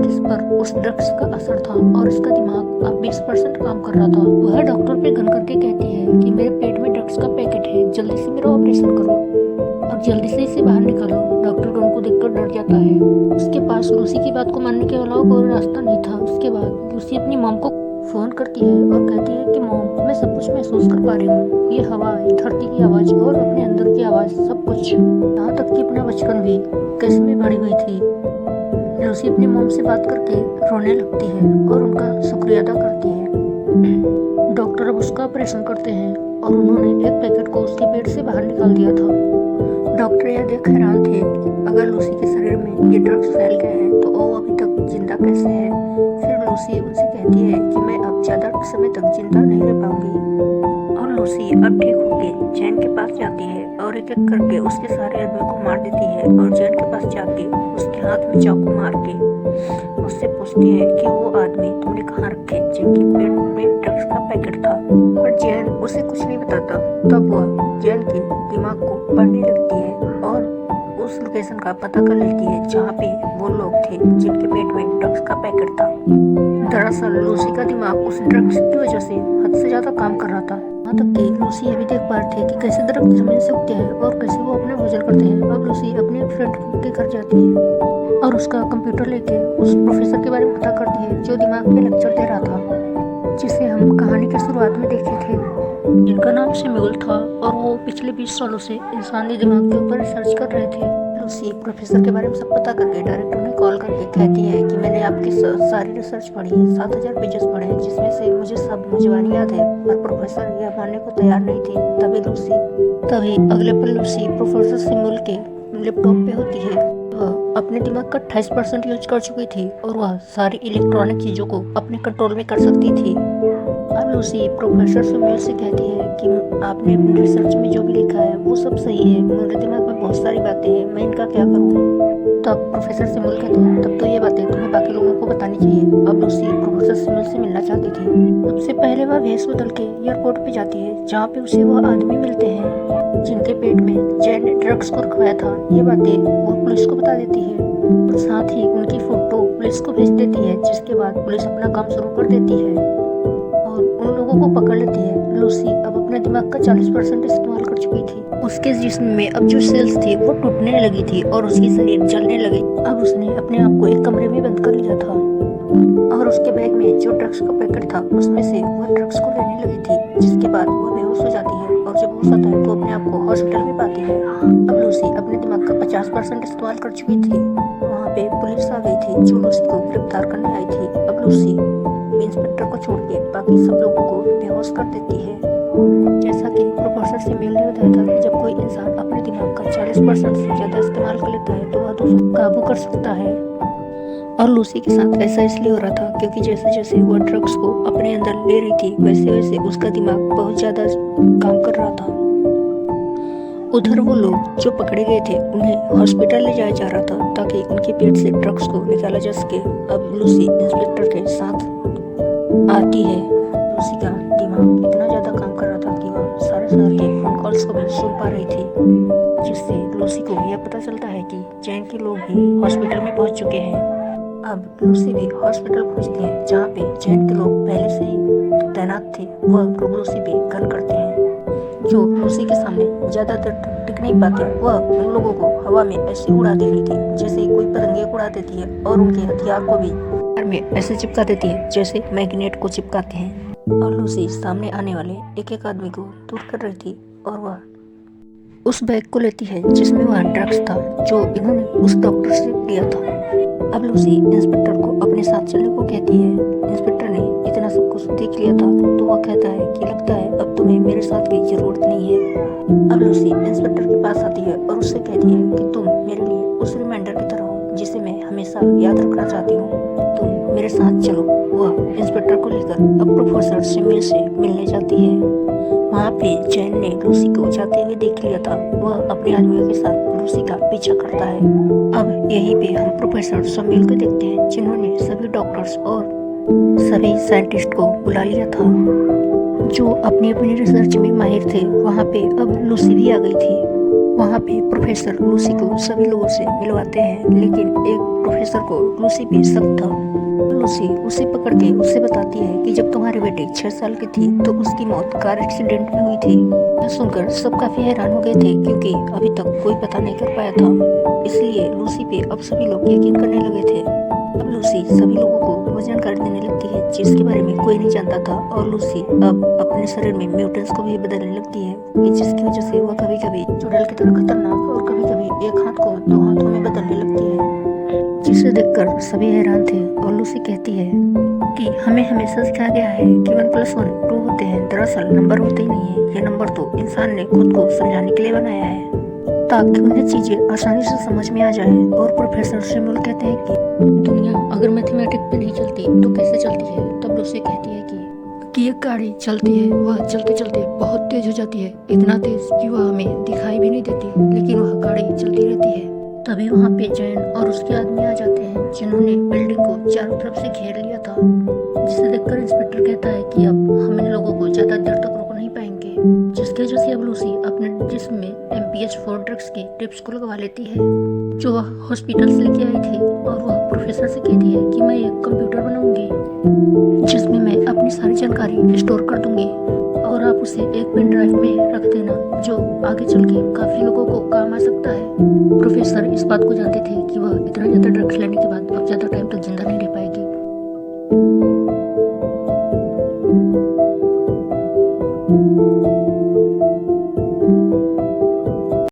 जिस पर उस ड्रग्स का असर था और इसका दिमाग अब 20% काम कर रहा था। वह डॉक्टर पे गन करके कहती है कि मेरे पेट में ड्रग्स का पैकेट है, जल्दी से मेरा ऑपरेशन करो और जल्दी से इसे बाहर निकालो। डॉक्टर गन को देखकर डर जाता है। उसके पास लूसी की बात को मानने के अलावा कोई रास्ता नहीं था। उसके बाद लूसी अपनी मॉम को फोन करती है और कहती है कि मॉम, मैं सब कुछ महसूस कर पा रही हूँ, ये हवा, ये धरती की आवाज और अपने अंदर की आवाज, सब कुछ, यहाँ तक कि अपना बचपन भी कैसे में बड़ी हुई थी। लूसी अपनी मॉम से बात करके रोने लगती है और उनका शुक्रिया अदा करती है। डॉक्टर अब उसका ऑपरेशन करते हैं और उन्होंने एक पैकेट को उसके पेट से बाहर निकाल दिया था। डॉक्टर यह देख हैरान थे कि अगर लूसी के शरीर में ये ड्रग्स फैल गए हैं तो वो अभी तक जिंदा कैसे है। फिर लूसी उनसे कहती है कि मैं अब ज्यादा समय तक जिंदा नहीं रह पाऊंगी और लूसी अब ठीक होकर जैन के पास जाती है और एक एक करके उसके सारे आदमियों को मार देती है और जैन के पास जाके उसके हाथ में चाकू मार के उससे पूछती है कि वो आदमी तुमने कहाँ रखे जिनके पेट में ड्रग्स का पैकेट था। पर जैन उसे कुछ नहीं बताता। तब वह जैन के दिमाग को पढ़ने लगती है और उस लोकेशन का पता कर लेती है जहाँ पे वो लोग थे जिनके पेट में ड्रग्स का पैकेट था। दरअसल लूसी का दिमाग उस ड्रग्स की वजह से हद से ज्यादा काम कर रहा था। यहाँ तक कि लूसी ये भी देख पा रही थी कि कैसे दरख्त जमीन से उगते हैं और कैसे वो अपना भोजन करते हैं। अब लूसी अपने फ्रेंड के घर जाती है और उसका कंप्यूटर लेके उस प्रोफेसर के बारे में पता करती है जो दिमाग पे लेक्चर दे रहा था, जिसे हम कहानी के शुरुआत में देखे थे, जिनका नाम सैमुअल था और वो पिछले 20 सालों से इंसानी दिमाग के ऊपर रिसर्च कर रहे थे। लूसी प्रोफेसर के बारे में सब पता करके डायरेक्टर ने कॉल करके कहती है कि मैंने आपकी सारी रिसर्च पढ़ी है, 7000 पेजेस पढ़े हैं, जिसमें से मुझे सब मुजवानी याद है। पर प्रोफेसर यह मानने को तैयार नहीं थी। तभी अगले पल लूसी प्रोफेसर सैमुअल के लैपटॉप पे होती है। वह अपने दिमाग का 28% यूज कर चुकी थी और वह सारी इलेक्ट्रॉनिक चीजों को अपने कंट्रोल में कर सकती थी। अब लूसी प्रोफेसर सैमुअल से कहती है कि आपने अपनी रिसर्च में जो भी लिखा है वो सब सही है, मेरे दिमाग में बहुत सारी बातें हैं, मैं इनका क्या करूँ। तब प्रोफेसर सैमुअल कहते हैं तब तो ये बातें तुम्हें बाकी लोगों को बतानी चाहिए। अब लूसी प्रोफेसर सैमुअल से मिलना चाहती थी। सबसे पहले वह भेष बदल के एयरपोर्ट पे जाती है जहाँ पे उसे वह आदमी मिलते हैं जिनके पेट में जैन ने ड्रग्स को रखवाया था। ये बातें वो पुलिस को बता देती है और साथ ही उनकी फोटो पुलिस को भेज देती है, जिसके बाद पुलिस अपना काम शुरू कर देती है और उन लोगों को पकड़ लेती है। लूसी अब अपने दिमाग का 40% इस्तेमाल कर चुकी थी। उसके जिस्म में अब जो सेल्स थी वो टूटने लगी थी और उसकी शरीर जलने लगी। अब उसने अपने आप को एक कमरे में बंद कर लिया था और उसके बैग में जो ड्रग्स का पैकेट था उसमें से वह ड्रग्स को लेने लगी थी, जिसके बाद वह बेहोश हो जाती है और जब होश आता है तो अपने आप को हॉस्पिटल में पाती है। अब लूसी अपने दिमाग का 50% इस्तेमाल कर चुकी थी। वहाँ पे पुलिस आ गई थी जो लूसी को गिरफ्तार करने आई थी। अब लूसी इंस्पेक्टर को छोड़ के बाकी सब लोगों को बेहोश कर देती है। जैसा कि प्रोफेसर सैमुअल ने बताया था कि जब कोई इंसान अपने दिमाग का 40% से ज्यादा इस्तेमाल कर लेता है तो वह दूसरों को काबू कर सकता है। और लूसी के साथ ऐसा इसलिए हो रहा था क्योंकि जैसे जैसे वह ड्रग्स को अपने अंदर ले रही थी वैसे वैसे उसका दिमाग बहुत ज्यादा काम कर रहा था। उधर वो लोग जो पकड़े गए थे उन्हें हॉस्पिटल ले जाया जा रहा था ताकि उनके पेट से ड्रग्स को निकाला जा सके। अब लूसी इंस्पेक्टर के साथ आती है। लूसी का दिमाग इतना ज्यादा काम कर रहा था कि वह सारे शहर के फोन कॉल्स को भी सुन पा रही थी, जिससे लूसी को यह पता चलता है कि जैन के लोग भी हॉस्पिटल में पहुंच चुके हैं। अब लूसी भी हॉस्पिटल पहुंचती है जहाँ पे जैन के लोग पहले से ही तैनात थे। वह लूसी पे गन करते हैं। जो लूसी के सामने ज्यादा देर तक टिक नहीं पाते, वह उन लोगों को हवा में ऐसे उड़ा दे रही थी जैसे कोई पतंगे उड़ा देती है और उनके हथियार को भी में ऐसे चिपका देती है जैसे मैग्नेट को चिपकाते हैं। और लूसी सामने आने वाले एक एक आदमी को दूर कर रही थी और वह उस बैग को लेती है जिसमें वह ड्रग्स था जो इन्होंने उस डॉक्टर से लिया था। अब लूसी इंस्पेक्टर को अपने साथ चलने को कहती है। इंस्पेक्टर ने इतना सब कुछ देख लिया था तो वह कहता है कि लगता है अब तुम्हें मेरे साथ की जरूरत नहीं है। अब लूसी इंस्पेक्टर के पास आती है और उससे कहती है कि तुम मेरे लिए उस रिमाइंडर की तरह हो जिसे मैं हमेशा याद रखना चाहती हूँ, तुम मेरे साथ चलो। वह इंस्पेक्टर को लेकर अब प्रोफेसर सैमुअल से मिलने जाती है। वहाँ पे जैन ने लूसी को जाते हुए देख लिया था। वह अपने आदमियों के साथ लूसी का पीछा करता है। अब यहीं पे हम प्रोफेसर सैमुअल को देखते हैं जिन्होंने सभी डॉक्टर्स और सभी साइंटिस्ट को बुला लिया था जो अपनी अपनी रिसर्च में माहिर थे। वहाँ पे अब लूसी भी आ गई थी। वहाँ पे प्रोफेसर लूसी को सभी लोगों से मिलवाते हैं, लेकिन एक प्रोफेसर को लूसी पे शक था। लूसी उसे पकड़ के उसे बताती है कि जब तुम्हारी बेटी 6 साल की थी तो उसकी मौत कार एक्सीडेंट में हुई थी। यह सुनकर सब काफी हैरान हो गए थे, क्योंकि अभी तक कोई पता नहीं कर पाया था। इसलिए लूसी पे अब सभी लोग यकीन करने लगे थे। अब लूसी सभी लोगों को वो जानकारी देने लगती है जिसके बारे में कोई नहीं जानता था, और लूसी अब अपने शरीर में म्यूटेंट्स को भी बदलने लगती है, कि जिसकी वजह से वह कभी कभी चुड़ैल की तरह खतरनाक और कभी कभी एक हाथ को 2 हाथों में बदलने लगती है, जिसे देखकर सभी हैरान थे। और लूसी कहती है कि हमें हमेशा सिखाया गया है कि 1+1 2 होते हैं, दरअसल नंबर होते ही नहीं है। ये नंबर तो इंसान ने खुद को समझाने के लिए बनाया है ताकि उन्हें चीजें आसानी से समझ में आ जाए। और प्रोफेसर शेमुल कहते हैं कि दुनिया अगर मैथमेटिक पे नहीं चलती तो कैसे चलती है। तब लूसी कहती है कि एक गाड़ी चलती है, वह चलते चलते बहुत तेज हो जाती है, इतना तेज कि वह हमें दिखाई भी नहीं देती, लेकिन वह गाड़ी चलती रहती है। तभी वहाँ पे जैन और उसके आदमी आ जाते हैं, जिन्होंने बिल्डिंग को चारों तरफ से घेर लिया था, जिसे देखकर इंस्पेक्टर कहता है कि अब हम इन लोगों को ज्यादा देर तक रोक नहीं पाएंगे, जिसकी वजह से अब लूसी अपने जिस्म में MPH4 ड्रग्स की टिप्स को लगवा लेती है, जो वह हॉस्पिटल से लेके आई थी। और वह प्रोफेसर से कहती है कि मैं एक कंप्यूटर बनाऊंगी जिसमें मैं अपनी सारी जानकारी स्टोर कर दूंगी, और आप उसे एक पेन ड्राइव में रख देना, जो आगे चल के काफी लोगों को काम आ सकता है। प्रोफेसर इस बात को जानते थे कि वह इतना ज्यादा ड्रग्स लेने के बाद अब ज्यादा टाइम तक जिंदा नहीं रह पाएगा।